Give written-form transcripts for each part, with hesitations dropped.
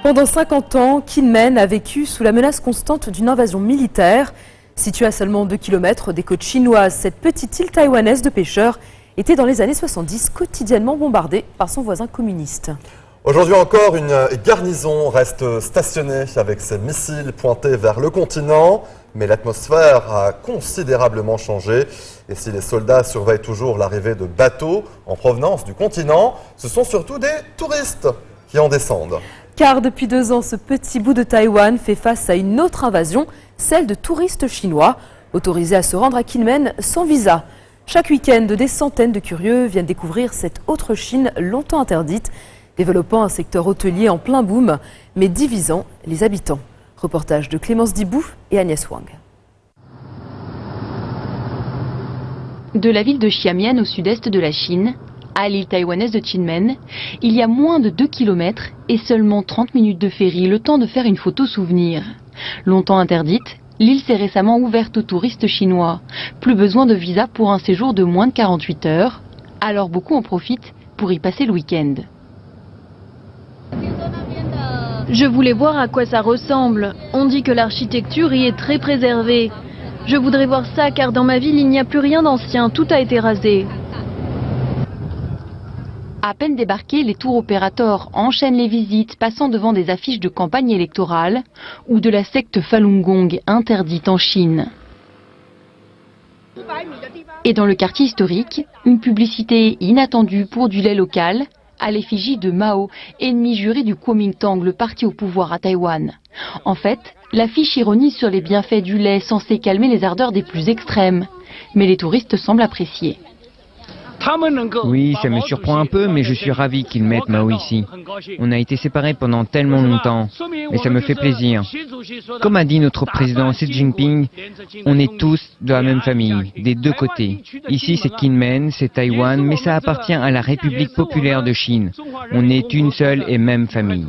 Pendant 50 ans, Kinmen a vécu sous la menace constante d'une invasion militaire. Située à seulement 2 km des côtes chinoises, cette petite île taïwanaise de pêcheurs était dans les années 70 quotidiennement bombardée par son voisin communiste. Aujourd'hui encore, une garnison reste stationnée avec ses missiles pointés vers le continent. Mais l'atmosphère a considérablement changé. Et si les soldats surveillent toujours l'arrivée de bateaux en provenance du continent, ce sont surtout des touristes qui en descendent. Car depuis 2 ans, ce petit bout de Taïwan fait face à une autre invasion, celle de touristes chinois, autorisés à se rendre à Kinmen sans visa. Chaque week-end, des centaines de curieux viennent découvrir cette autre Chine longtemps interdite, développant un secteur hôtelier en plein boom, mais divisant les habitants. Reportage de Clémence Dibou et Agnès Wang. De la ville de Xiamen au sud-est de la Chine, à l'île taïwanaise de Kinmen, il y a moins de 2 km et seulement 30 minutes de ferry, le temps de faire une photo souvenir. Longtemps interdite, l'île s'est récemment ouverte aux touristes chinois. Plus besoin de visa pour un séjour de moins de 48 heures, alors beaucoup en profitent pour y passer le week-end. Je voulais voir à quoi ça ressemble. On dit que l'architecture y est très préservée. Je voudrais voir ça car dans ma ville il n'y a plus rien d'ancien, tout a été rasé. À peine débarqués, les tour opérateurs enchaînent les visites, passant devant des affiches de campagne électorale ou de la secte Falun Gong interdite en Chine. Et dans le quartier historique, une publicité inattendue pour du lait local à l'effigie de Mao, ennemi juré du Kuomintang, le parti au pouvoir à Taïwan. En fait, l'affiche ironise sur les bienfaits du lait censé calmer les ardeurs des plus extrêmes. Mais les touristes semblent apprécier. Oui, ça me surprend un peu, mais je suis ravi qu'ils mettent Mao ici. On a été séparés pendant tellement longtemps, et ça me fait plaisir. Comme a dit notre président Xi Jinping, on est tous de la même famille, des deux côtés. Ici c'est Kinmen, c'est Taïwan, mais ça appartient à la République populaire de Chine. On est une seule et même famille.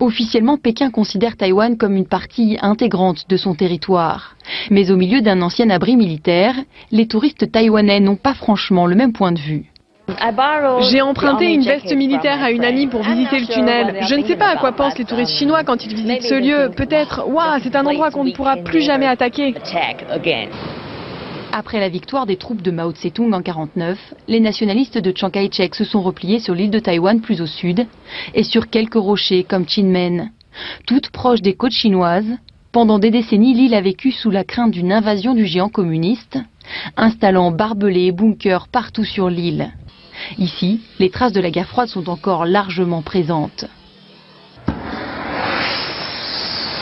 Officiellement, Pékin considère Taïwan comme une partie intégrante de son territoire. Mais au milieu d'un ancien abri militaire, les touristes taïwanais n'ont pas franchement le même point de vue. J'ai emprunté une veste militaire à une amie pour visiter le tunnel. Je ne sais pas à quoi pensent les touristes chinois quand ils visitent ce lieu. Peut-être, waouh, c'est un endroit qu'on ne pourra plus jamais attaquer. Après la victoire des troupes de Mao Tse-tung en 1949, les nationalistes de Chiang Kai-shek se sont repliés sur l'île de Taïwan plus au sud et sur quelques rochers comme Kinmen. Toute proche des côtes chinoises, pendant des décennies, l'île a vécu sous la crainte d'une invasion du géant communiste, installant barbelés et bunkers partout sur l'île. Ici, les traces de la guerre froide sont encore largement présentes.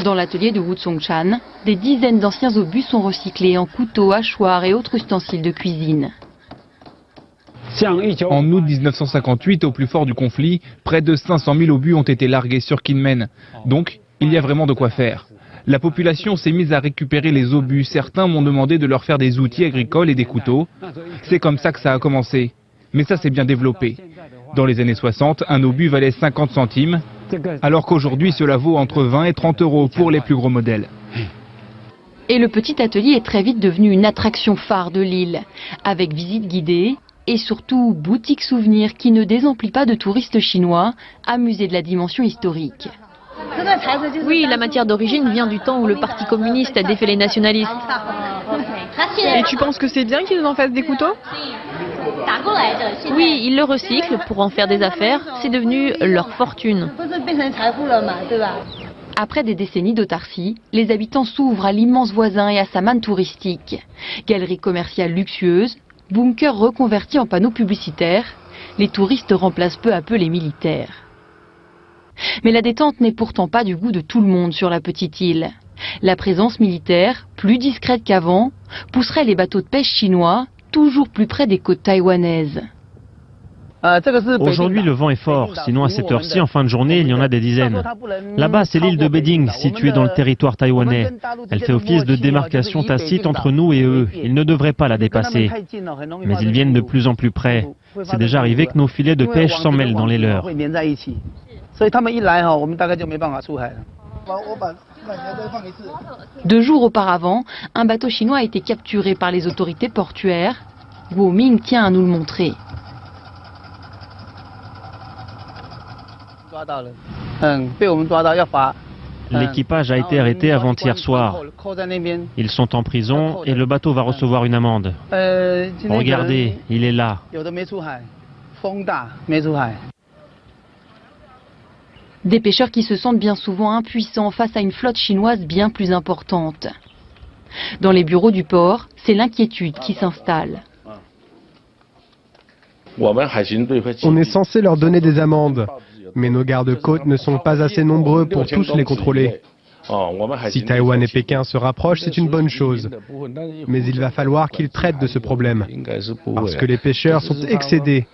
Dans l'atelier de Wu Tsong-chan, des dizaines d'anciens obus sont recyclés en couteaux, hachoirs et autres ustensiles de cuisine. En août 1958, au plus fort du conflit, près de 500 000 obus ont été largués sur Kinmen. Donc, il y a vraiment de quoi faire. La population s'est mise à récupérer les obus. Certains m'ont demandé de leur faire des outils agricoles et des couteaux. C'est comme ça que ça a commencé. Mais ça s'est bien développé. Dans les années 60, un obus valait 50 centimes, alors qu'aujourd'hui cela vaut entre 20 et 30 euros pour les plus gros modèles. Et le petit atelier est très vite devenu une attraction phare de l'île, avec visites guidées et surtout boutique souvenirs qui ne désemplit pas de touristes chinois amusés de la dimension historique. Oui, la matière d'origine vient du temps où le parti communiste a défait les nationalistes. Et tu penses que c'est bien qu'ils en fassent des couteaux ? Oui, ils le recyclent pour en faire des affaires, c'est devenu leur fortune. Après des décennies d'autarcie, les habitants s'ouvrent à l'immense voisin et à sa manne touristique. Galeries commerciales luxueuses, bunkers reconvertis en panneaux publicitaires, les touristes remplacent peu à peu les militaires. Mais la détente n'est pourtant pas du goût de tout le monde sur la petite île. La présence militaire, plus discrète qu'avant, pousserait les bateaux de pêche chinois toujours plus près des côtes taïwanaises. Aujourd'hui, le vent est fort, sinon à cette heure-ci, en fin de journée, il y en a des dizaines. Là-bas, c'est l'île de Beiding, située dans le territoire taïwanais. Elle fait office de démarcation tacite entre nous et eux. Ils ne devraient pas la dépasser. Mais ils viennent de plus en plus près. C'est déjà arrivé que nos filets de pêche s'en mêlent dans les leurs. 2 jours auparavant, un bateau chinois a été capturé par les autorités portuaires. Guo Ming tient à nous le montrer. L'équipage a été arrêté avant-hier soir. Ils sont en prison et le bateau va recevoir une amende. Regardez, il est là. Des pêcheurs qui se sentent bien souvent impuissants face à une flotte chinoise bien plus importante. Dans les bureaux du port, c'est l'inquiétude qui s'installe. On est censé leur donner des amendes, mais nos gardes-côtes ne sont pas assez nombreux pour tous les contrôler. Si Taïwan et Pékin se rapprochent, c'est une bonne chose. Mais il va falloir qu'ils traitent de ce problème, parce que les pêcheurs sont excédés.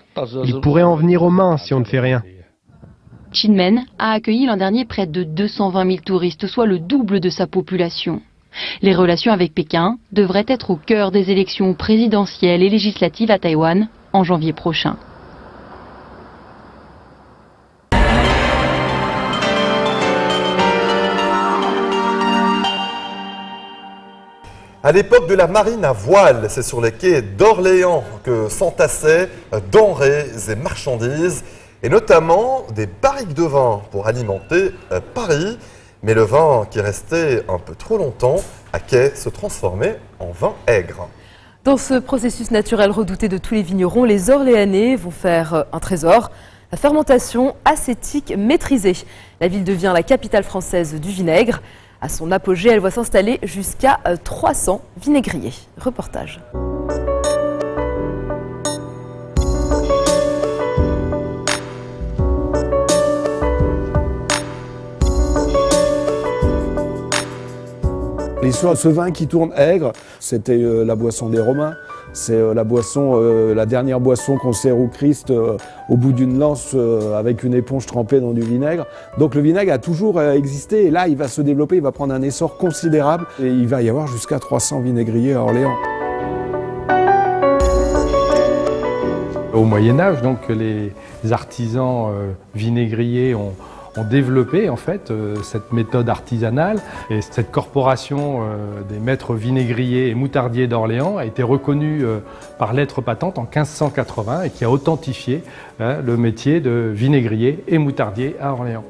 Ils pourraient en venir aux mains si on ne fait rien. Kinmen a accueilli l'an dernier près de 220 000 touristes, soit le double de sa population. Les relations avec Pékin devraient être au cœur des élections présidentielles et législatives à Taïwan en janvier prochain. À l'époque de la marine à voile, c'est sur les quais d'Orléans que s'entassaient denrées et marchandises, et notamment des barriques de vin pour alimenter Paris. Mais le vin qui restait un peu trop longtemps à quai se transformait en vin aigre. Dans ce processus naturel redouté de tous les vignerons, les Orléanais vont faire un trésor, la fermentation acétique maîtrisée. La ville devient la capitale française du vinaigre. À son apogée, elle voit s'installer jusqu'à 300 vinaigriers. Reportage. L'histoire de ce vin qui tourne aigre, c'était la boisson des Romains. C'est la dernière boisson qu'on sert au Christ au bout d'une lance avec une éponge trempée dans du vinaigre. Donc le vinaigre a toujours existé et là il va se développer, il va prendre un essor considérable et il va y avoir jusqu'à 300 vinaigriers à Orléans. Au Moyen-Âge, donc, les artisans vinaigriers ont développé en fait cette méthode artisanale et cette corporation des maîtres vinaigriers et moutardiers d'Orléans a été reconnue par lettre patente en 1580 et qui a authentifié le métier de vinaigrier et moutardier à Orléans.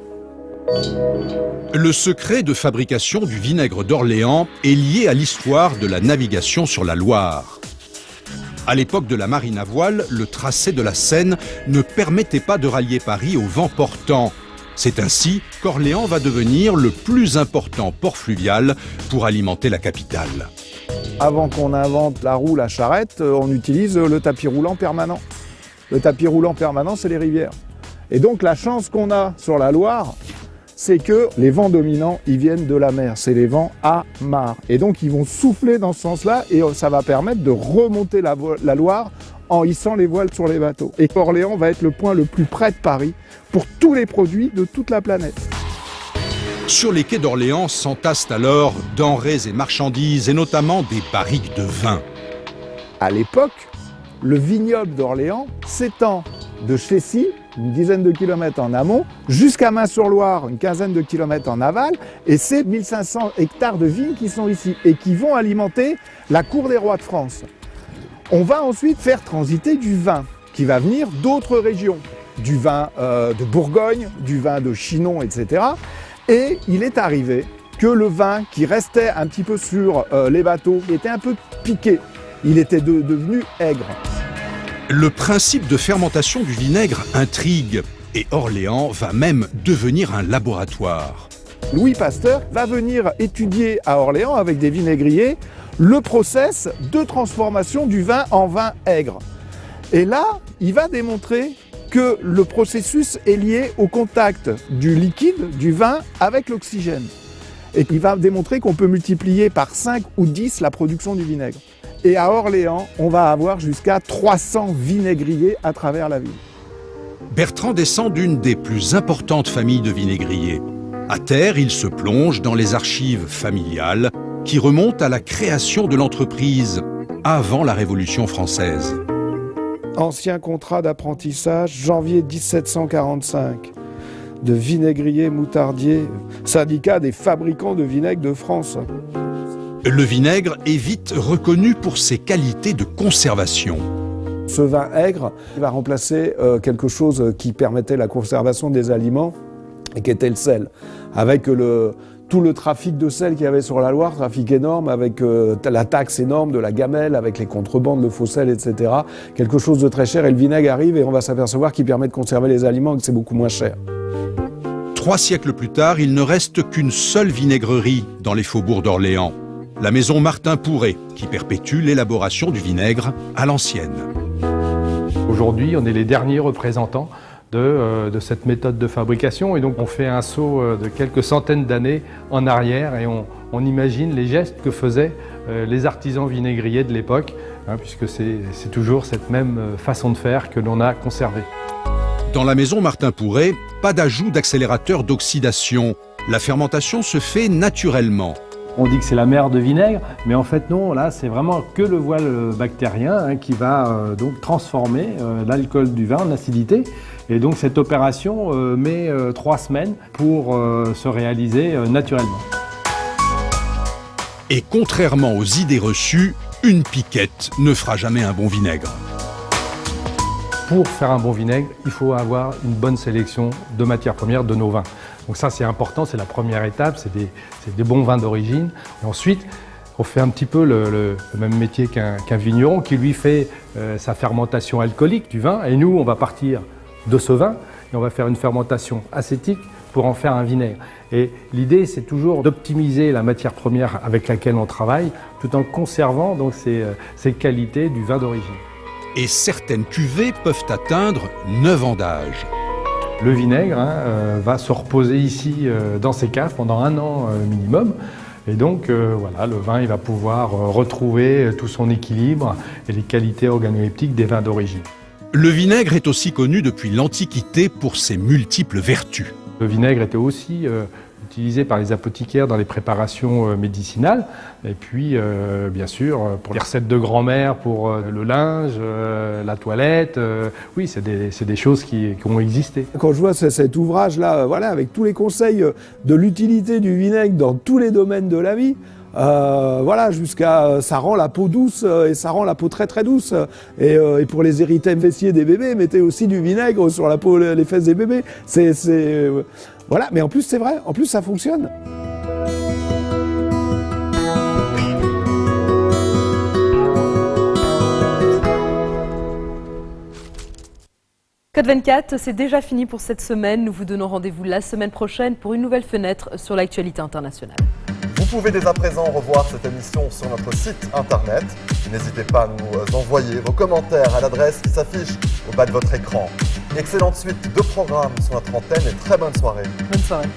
Le secret de fabrication du vinaigre d'Orléans est lié à l'histoire de la navigation sur la Loire. À l'époque de la marine à voile, le tracé de la Seine ne permettait pas de rallier Paris au vent portant. C'est ainsi qu'Orléans va devenir le plus important port fluvial pour alimenter la capitale. Avant qu'on invente la roue, la charrette, on utilise le tapis roulant permanent. Le tapis roulant permanent, c'est les rivières. Et donc la chance qu'on a sur la Loire, c'est que les vents dominants, ils viennent de la mer. C'est les vents à marre. Et donc ils vont souffler dans ce sens-là et ça va permettre de remonter la Loire en hissant les voiles sur les bateaux. Et Orléans va être le point le plus près de Paris pour tous les produits de toute la planète. Sur les quais d'Orléans s'entassent alors denrées et marchandises, et notamment des barriques de vin. À l'époque, le vignoble d'Orléans s'étend de Chécy, une dizaine de kilomètres en amont, jusqu'à Main-sur-Loire, une quinzaine de kilomètres en aval, et c'est 1500 hectares de vignes qui sont ici et qui vont alimenter la cour des rois de France. On va ensuite faire transiter du vin qui va venir d'autres régions, du vin de Bourgogne, du vin de Chinon, etc. Et il est arrivé que le vin qui restait un petit peu sur les bateaux était un peu piqué. Il était devenu aigre. Le principe de fermentation du vinaigre intrigue et Orléans va même devenir un laboratoire. Louis Pasteur va venir étudier à Orléans avec des vinaigriers le process de transformation du vin en vin aigre. Et là, il va démontrer que le processus est lié au contact du liquide, du vin, avec l'oxygène. Et il va démontrer qu'on peut multiplier par 5 ou 10 la production du vinaigre. Et à Orléans, on va avoir jusqu'à 300 vinaigriers à travers la ville. Bertrand descend d'une des plus importantes familles de vinaigriers. À terre, il se plonge dans les archives familiales qui remontent à la création de l'entreprise avant la Révolution française. Ancien contrat d'apprentissage, janvier 1745, de vinaigrier moutardier, syndicat des fabricants de vinaigre de France. Le vinaigre est vite reconnu pour ses qualités de conservation. Ce vin aigre va remplacer quelque chose qui permettait la conservation des aliments, et qui était le sel. Avec tout le trafic de sel qu'il y avait sur la Loire, trafic énorme, avec la taxe énorme de la gamelle, avec les contrebandes de faux sel, etc. Quelque chose de très cher, et le vinaigre arrive et on va s'apercevoir qu'il permet de conserver les aliments et que c'est beaucoup moins cher. 3 siècles plus tard, il ne reste qu'une seule vinaigrerie dans les faubourgs d'Orléans. La maison Martin Pourret, qui perpétue l'élaboration du vinaigre à l'ancienne. Aujourd'hui, on est les derniers représentants de cette méthode de fabrication, et donc on fait un saut de quelques centaines d'années en arrière et on imagine les gestes que faisaient les artisans vinaigriers de l'époque, puisque c'est toujours cette même façon de faire que l'on a conservée. Dans la maison Martin Pourret, pas d'ajout d'accélérateur d'oxydation. La fermentation se fait naturellement. On dit que c'est la mer de vinaigre, mais en fait non, là c'est vraiment que le voile bactérien qui va donc transformer l'alcool du vin en acidité. Et donc cette opération met 3 semaines pour se réaliser naturellement. Et contrairement aux idées reçues, une piquette ne fera jamais un bon vinaigre. Pour faire un bon vinaigre, il faut avoir une bonne sélection de matières premières de nos vins. Donc ça c'est important, c'est la première étape, c'est des bons vins d'origine. Et ensuite, on fait un petit peu le même métier qu'un vigneron qui lui fait sa fermentation alcoolique du vin. Et nous, on va partir de ce vin et on va faire une fermentation acétique pour en faire un vinaigre. Et l'idée, c'est toujours d'optimiser la matière première avec laquelle on travaille tout en conservant donc ces qualités du vin d'origine. Et certaines cuvées peuvent atteindre 9 ans d'âge. Le vinaigre va se reposer ici dans ces caves pendant 1 an minimum. Et donc voilà, le vin il va pouvoir retrouver tout son équilibre et les qualités organoleptiques des vins d'origine. Le vinaigre est aussi connu depuis l'Antiquité pour ses multiples vertus. Le vinaigre était aussi utilisé par les apothicaires dans les préparations médicinales. Et puis, bien sûr, pour les recettes de grand-mère, pour le linge, la toilette. Oui, c'est des choses qui ont existé. Quand je vois cet ouvrage-là, voilà, avec tous les conseils de l'utilité du vinaigre dans tous les domaines de la vie, voilà, jusqu'à ça rend la peau douce et ça rend la peau très très douce. Et pour les érythèmes fessiers des bébés, mettez aussi du vinaigre sur la peau, les fesses des bébés. Voilà, mais en plus c'est vrai, en plus ça fonctionne. Code 24, c'est déjà fini pour cette semaine. Nous vous donnons rendez-vous la semaine prochaine pour une nouvelle fenêtre sur l'actualité internationale. Vous pouvez dès à présent revoir cette émission sur notre site internet. N'hésitez pas à nous envoyer vos commentaires à l'adresse qui s'affiche au bas de votre écran. Excellente suite de programmes sur notre antenne et très bonne soirée. Bonne soirée.